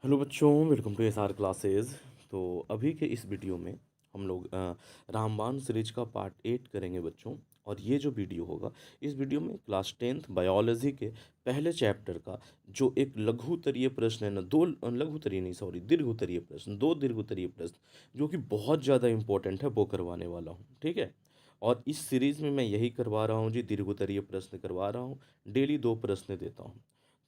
Hello बच्चों, welcome to SR classes. तो अभी के इस वीडियो में हम लोग रामबाण सीरीज का पार्ट 8 करेंगे बच्चों। और ये जो वीडियो होगा, इस वीडियो में क्लास 10th बायोलॉजी के पहले चैप्टर का जो एक लघुत्तरीय प्रश्न है ना, दो लघुत्तरीय नहीं, सॉरी, दीर्घोत्तरीय प्रश्न, दो दीर्घोत्तरीय प्रश्न जो कि बहुत ज़्यादा इंपॉर्टेंट है, वो करवाने वाला हूँ। ठीक है। और इस सीरीज़ में मैं यही करवा रहा हूँ जी, दीर्घोत्तरीय प्रश्न करवा रहा हूँ। डेली दो प्रश्न देता हूँ।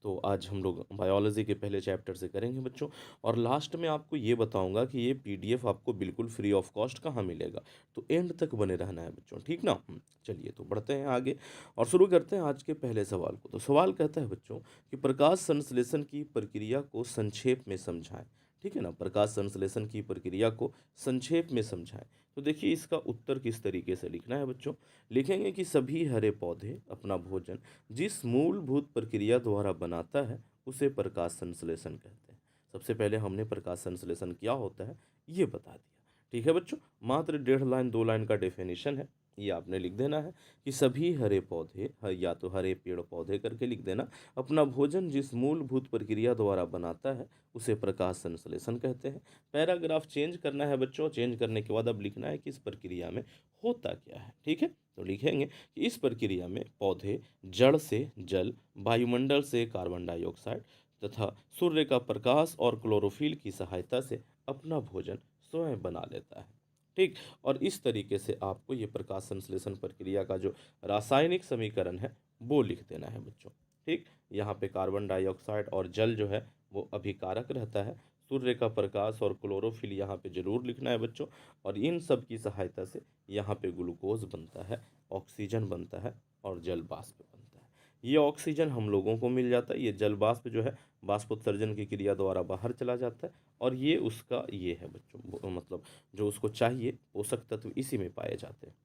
तो आज हम लोग बायोलॉजी के पहले चैप्टर से करेंगे बच्चों। और लास्ट में आपको ये बताऊंगा कि ये पीडीएफ आपको बिल्कुल फ्री ऑफ कॉस्ट कहाँ मिलेगा। तो एंड तक बने रहना है बच्चों, ठीक ना। चलिए तो बढ़ते हैं आगे और शुरू करते हैं आज के पहले सवाल को। तो सवाल कहता है बच्चों कि प्रकाश संश्लेषण की प्रक्रिया को संक्षेप में समझाएं। ठीक है ना, प्रकाश संश्लेषण की प्रक्रिया को संक्षेप में समझाएं। तो देखिए इसका उत्तर किस तरीके से लिखना है बच्चों। लिखेंगे कि सभी हरे पौधे अपना भोजन जिस मूलभूत प्रक्रिया द्वारा बनाता है उसे प्रकाश संश्लेषण कहते हैं। सबसे पहले हमने प्रकाश संश्लेषण क्या होता है ये बता दिया। ठीक है बच्चों, मात्र 1.5 लाइन 2 लाइन का डेफिनेशन है, ये आपने लिख देना है कि सभी हरे पौधे, या तो हरे पेड़ पौधे करके लिख देना, अपना भोजन जिस मूलभूत प्रक्रिया द्वारा बनाता है उसे प्रकाश संश्लेषण कहते हैं। पैराग्राफ चेंज करना है बच्चों, चेंज करने के बाद अब लिखना है कि इस प्रक्रिया में होता क्या है। ठीक है, तो लिखेंगे कि इस प्रक्रिया में पौधे जड़ से जल, वायुमंडल से कार्बन डाइऑक्साइड तथा सूर्य का प्रकाश और क्लोरोफिल की सहायता से अपना भोजन स्वयं बना लेता है। ठीक। और इस तरीके से आपको ये प्रकाश संश्लेषण प्रक्रिया का जो रासायनिक समीकरण है वो लिख देना है बच्चों। ठीक। यहाँ पे कार्बन डाइऑक्साइड और जल जो है वो अभिकारक रहता है, सूर्य का प्रकाश और क्लोरोफिल यहाँ पे जरूर लिखना है बच्चों। और इन सब की सहायता से यहाँ पे ग्लूकोज बनता है, ऑक्सीजन बनता है और जल वाष्प बनता है। ये ऑक्सीजन हम लोगों को मिल जाता है, ये जल वाष्प जो है वाष्पोत्सर्जन की क्रिया द्वारा बाहर चला जाता है। और ये उसका ये है बच्चों, मतलब जो उसको चाहिए पोषक तत्व इसी में पाए जाते हैं।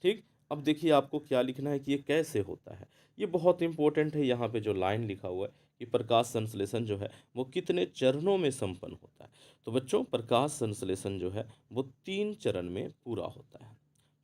ठीक। अब देखिए आपको क्या लिखना है कि ये कैसे होता है। ये बहुत इंपॉर्टेंट है, यहाँ पे जो लाइन लिखा हुआ है कि प्रकाश संश्लेषण जो है वो कितने चरणों में संपन्न होता है। तो बच्चों प्रकाश संश्लेषण जो है वो 3 चरण में पूरा होता है।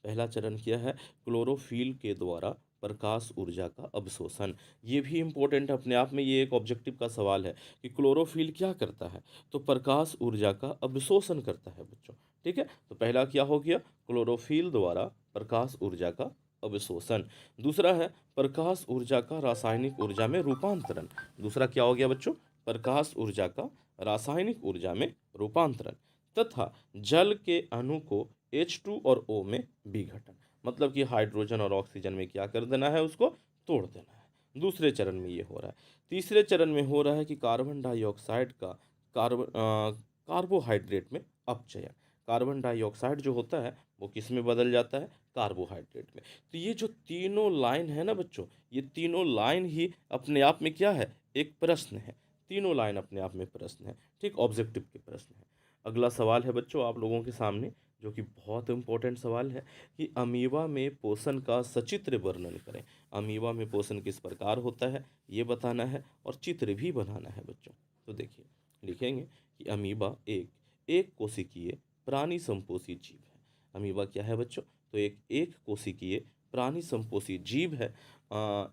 पहला चरण क्या है, क्लोरोफिल के द्वारा प्रकाश ऊर्जा का अवशोषण। ये भी इंपॉर्टेंट है अपने आप में, ये एक ऑब्जेक्टिव का सवाल है कि क्लोरोफिल क्या करता है, तो प्रकाश ऊर्जा का अवशोषण करता है बच्चों। ठीक है, तो पहला क्या हो गया, क्लोरोफिल द्वारा प्रकाश ऊर्जा का अवशोषण। दूसरा है प्रकाश ऊर्जा का रासायनिक ऊर्जा में रूपांतरण। दूसरा क्या हो गया बच्चों, प्रकाश ऊर्जा का रासायनिक ऊर्जा में रूपांतरण। तथा जल के अणु को H2 और O में विघटन, मतलब कि हाइड्रोजन और ऑक्सीजन में क्या कर देना है, उसको तोड़ देना है। दूसरे चरण में ये हो रहा है। तीसरे चरण में हो रहा है कि कार्बन डाइऑक्साइड का कार्बोहाइड्रेट में अपचयन। कार्बन डाइऑक्साइड जो होता है वो किस में बदल जाता है, कार्बोहाइड्रेट में। तो ये जो तीनों लाइन है ना बच्चों, ये तीनों लाइन ही अपने आप में क्या है, एक प्रश्न है। तीनों लाइन अपने आप में प्रश्न है। ठीक, ऑब्जेक्टिव के प्रश्न है। अगला सवाल है बच्चों आप लोगों के सामने, जो कि बहुत इंपॉर्टेंट सवाल है कि अमीबा में पोषण का सचित्र वर्णन करें। अमीबा में पोषण किस प्रकार होता है ये बताना है और चित्र भी बनाना है बच्चों। तो देखिए लिखेंगे कि अमीबा एक कोशिकीय प्राणी संपोषी जीव है। अमीबा क्या है बच्चों, तो एक कोशिकीय प्राणी संपोषी जीव है।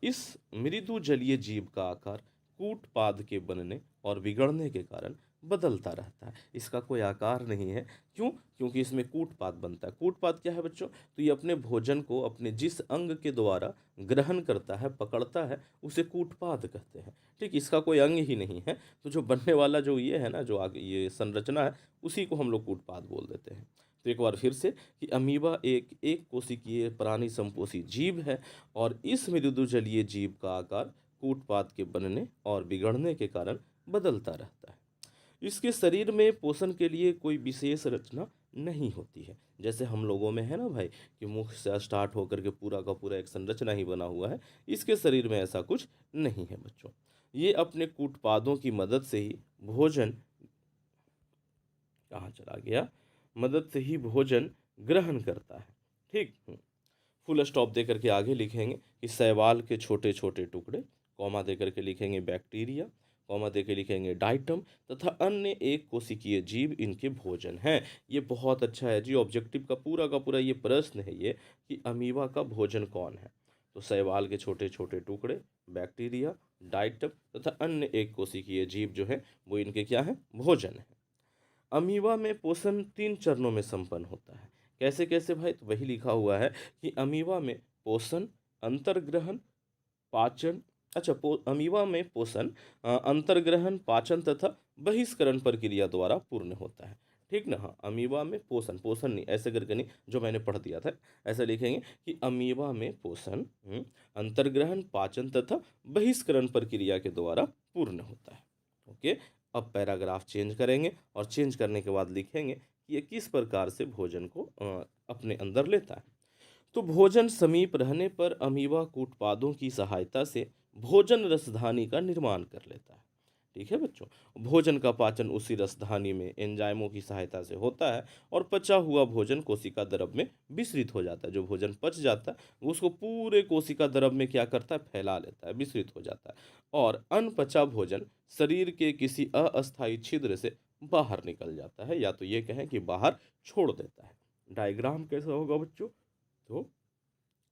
इस मृदु जलीय जीव का आकार कूटपाद के बनने और बिगड़ने के कारण बदलता रहता है। इसका कोई आकार नहीं है। क्यों, क्योंकि इसमें कूटपाद बनता है। कूटपाद क्या है बच्चों, तो ये अपने भोजन को अपने जिस अंग के द्वारा ग्रहण करता है, पकड़ता है, उसे कूटपाद कहते हैं। ठीक, इसका कोई अंग ही नहीं है। तो जो बनने वाला जो ये है ना, जो आगे ये संरचना है, उसी को हम लोग कूटपाद बोल देते हैं। तो एक बार फिर से कि अमीबा एक कोशिकीय प्राणी संपोषी जीव है और इस मृदुजलीय जीव का आकार कूटपाद के बनने और बिगड़ने के कारण बदलता रहता है। इसके शरीर में पोषण के लिए कोई विशेष रचना नहीं होती है। जैसे हम लोगों में है ना भाई, कि मुख से स्टार्ट होकर के पूरा का पूरा एक संरचना ही बना हुआ है, इसके शरीर में ऐसा कुछ नहीं है बच्चों। ये अपने कूटपादों की मदद से ही भोजन, कहाँ चला गया, मदद से ही भोजन ग्रहण करता है। ठीक। फुल स्टॉप देकर के आगे लिखेंगे कि शैवाल के छोटे छोटे टुकड़े, कॉमा देकर के लिखेंगे बैक्टीरिया, कॉमा देकर लिखेंगे डाइटम तथा अन्य एक कोशिकीय जीव इनके भोजन हैं। ये बहुत अच्छा है जी, ऑब्जेक्टिव का पूरा ये प्रश्न है ये कि अमीबा का भोजन कौन है। तो शैवाल के छोटे छोटे टुकड़े, बैक्टीरिया, डाइटम तथा अन्य एक कोशिकीय जीव जो है वो इनके क्या है, भोजन है। अमीबा में पोषण 3 चरणों में संपन्न होता है। कैसे कैसे भाई? तो वही लिखा हुआ है कि अमीबा में पोषण, अंतर्ग्रहण, पाचन, अच्छा अमीबा में पोषण, अंतर्ग्रहण, पाचन तथा बहिष्करण प्रक्रिया द्वारा पूर्ण होता है। ठीक ना? हाँ, अमीबा में पोषण, पोषण नहीं ऐसे करके नहीं, जो मैंने पढ़ दिया था ऐसा लिखेंगे कि अमीबा में पोषण, अंतर्ग्रहण, पाचन तथा बहिष्करण प्रक्रिया के द्वारा पूर्ण होता है। ओके, अब पैराग्राफ चेंज करेंगे और चेंज करने के बाद लिखेंगे कि ये किस प्रकार से भोजन को अपने अंदर लेता है। तो भोजन समीप रहने पर अमीबा कूटपादों की सहायता से भोजन रसधानी का निर्माण कर लेता है। ठीक है बच्चों, भोजन का पाचन उसी रसधानी में एंजाइमों की सहायता से होता है और पचा हुआ भोजन कोशिका द्रव में विस्रित हो जाता है। जो भोजन पच जाता है वो उसको पूरे कोशिका द्रव में क्या करता है, फैला लेता है, विस्रित हो जाता है। और अनपचा भोजन शरीर के किसी अस्थायी छिद्र से बाहर निकल जाता है, या तो ये कहें कि बाहर छोड़ देता है। डायग्राम कैसा होगा बच्चों? तो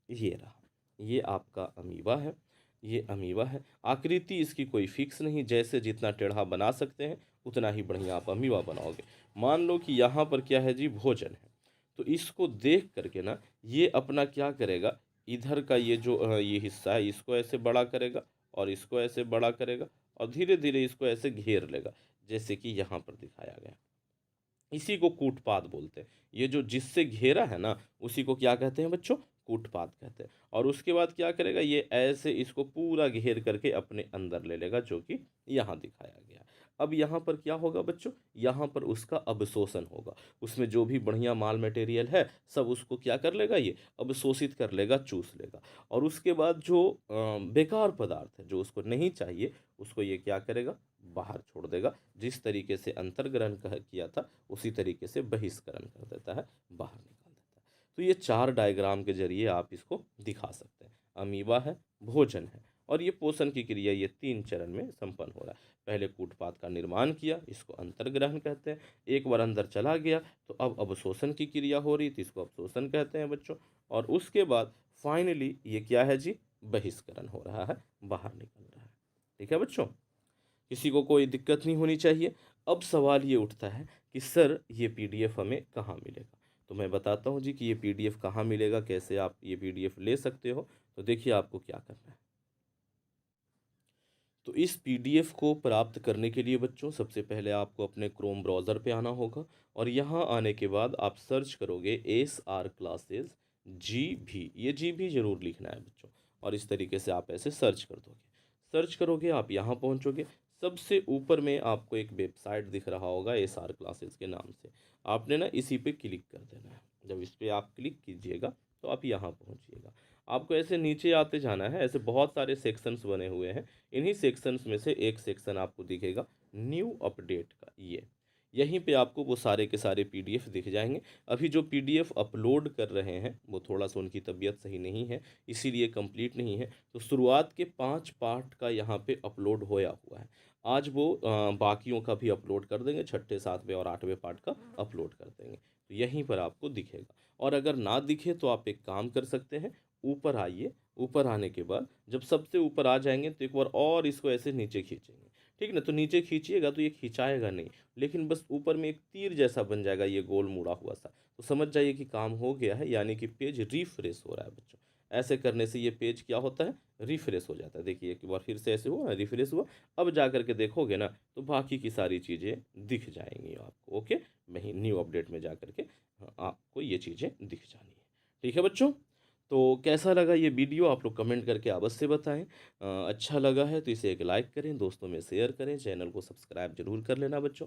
ये रहा, ये आपका अमीबा है, ये अमीबा है। आकृति इसकी कोई फिक्स नहीं, जैसे जितना टेढ़ा बना सकते हैं उतना ही बढ़िया आप अमीबा बनाओगे। मान लो कि यहाँ पर क्या है जी, भोजन है, तो इसको देख करके ना ये अपना क्या करेगा, इधर का ये जो ये हिस्सा है इसको ऐसे बड़ा करेगा और इसको ऐसे बड़ा करेगा और धीरे धीरे इसको ऐसे घेर लेगा, जैसे कि यहाँ पर दिखाया गया। इसी को कूटपाद बोलते हैं। ये जो जिससे घेरा है ना, उसी को क्या कहते हैं बच्चों, कूटपाद कहते हैं। और उसके बाद क्या करेगा, ये ऐसे इसको पूरा घेर करके अपने अंदर ले लेगा, जो कि यहाँ दिखाया गया। अब यहाँ पर क्या होगा बच्चों, यहाँ पर उसका अवशोषण होगा। उसमें जो भी बढ़िया माल मटेरियल है सब उसको क्या कर लेगा, ये अवशोषित कर लेगा, चूस लेगा। और उसके बाद जो बेकार पदार्थ है, जो उसको नहीं चाहिए, उसको ये क्या करेगा, बाहर छोड़ देगा। जिस तरीके से अंतर्ग्रहण किया था उसी तरीके से बहिष्करण कर देता है, बाहर निकाल देता है। तो ये 4 डायग्राम के जरिए आप इसको दिखा सकते हैं। अमीबा है, भोजन है और ये पोषण की क्रिया, ये 3 चरण में संपन्न हो रहा है। पहले कूटपाद का निर्माण किया, इसको अंतर्ग्रहण कहते हैं। एक बार अंदर चला गया तो अब अवशोषण की क्रिया हो रही थी, इसको अवशोषण कहते हैं बच्चों। और उसके बाद फाइनली ये क्या है जी, बहिष्करण हो रहा है, बाहर निकल रहा है। ठीक है बच्चों, किसी को कोई दिक्कत नहीं होनी चाहिए। अब सवाल ये उठता है कि सर ये पीडीएफ हमें कहाँ मिलेगा? तो मैं बताता हूँ जी कि ये पीडीएफ कहाँ मिलेगा, कैसे आप ये पीडीएफ ले सकते हो। तो देखिए आपको क्या करना है। तो इस पीडीएफ को प्राप्त करने के लिए बच्चों सबसे पहले आपको अपने क्रोम ब्राउज़र पे आना होगा और यहाँ आने के बाद आप सर्च करोगे एस आर क्लासेस जी भी, ये जी भी ज़रूर लिखना है बच्चों। और इस तरीके से आप ऐसे सर्च कर दोगे, सर्च करोगे आप यहाँ पहुँचोगे। सबसे ऊपर में आपको एक वेबसाइट दिख रहा होगा एस आर क्लासेस के नाम से, आपने ना इसी पे क्लिक कर देना है। जब इस पर आप क्लिक कीजिएगा तो आप यहाँ पहुँचिएगा। आपको ऐसे नीचे आते जाना है, ऐसे बहुत सारे सेक्शंस बने हुए हैं। इन्हीं सेक्शंस में से एक सेक्शन आपको दिखेगा न्यू अपडेट का, ये यहीं पे आपको वो सारे के सारे पीडीएफ दिख जाएंगे। अभी जो पीडीएफ अपलोड कर रहे हैं वो थोड़ा सा उनकी तबीयत सही नहीं है, इसीलिए कंप्लीट नहीं है। तो शुरुआत के 5 पार्ट का यहाँ पे अपलोड होया हुआ है। आज वो बाकियों का भी अपलोड कर देंगे, 6ठे 7वें और 8वें पार्ट का अपलोड कर देंगे, तो यहीं पर आपको दिखेगा। और अगर ना दिखे तो आप एक काम कर सकते हैं, ऊपर आइए। ऊपर आने के बाद जब सबसे ऊपर आ जाएंगे तो एक बार और इसको ऐसे नीचे खींचेंगे, ठीक ना? तो नीचे खींचिएगा तो ये खिंचाएगा नहीं, लेकिन बस ऊपर में एक तीर जैसा बन जाएगा, ये गोल मुड़ा हुआ सा। तो समझ जाइए कि काम हो गया है, यानी कि पेज रिफ्रेश हो रहा है बच्चों। ऐसे करने से ये पेज क्या होता है, रिफ्रेश हो जाता है। देखिए एक बार फिर से ऐसे हुआ, रिफ्रेश हुआ। अब जा करके देखोगे ना तो बाकी की सारी चीज़ें दिख जाएंगी आपको। ओके, वहीं न्यू अपडेट में जा करके आपको ये चीज़ें दिख जानी है। ठीक है बच्चों, तो कैसा लगा ये वीडियो आप लोग कमेंट करके अवश्य बताएं। अच्छा लगा है तो इसे एक लाइक करें, दोस्तों में शेयर करें, चैनल को सब्सक्राइब जरूर कर लेना बच्चों।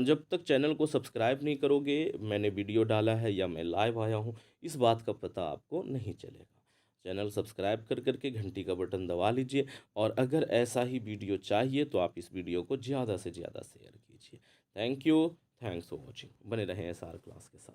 जब तक चैनल को सब्सक्राइब नहीं करोगे, मैंने वीडियो डाला है या मैं लाइव आया हूँ, इस बात का पता आपको नहीं चलेगा। चैनल सब्सक्राइब कर करके घंटी का बटन दबा लीजिए। और अगर ऐसा ही वीडियो चाहिए तो आप इस वीडियो को ज़्यादा से ज़्यादा शेयर कीजिए। Thank you, thanks for watching. बने रहें एसआर क्लास के साथ।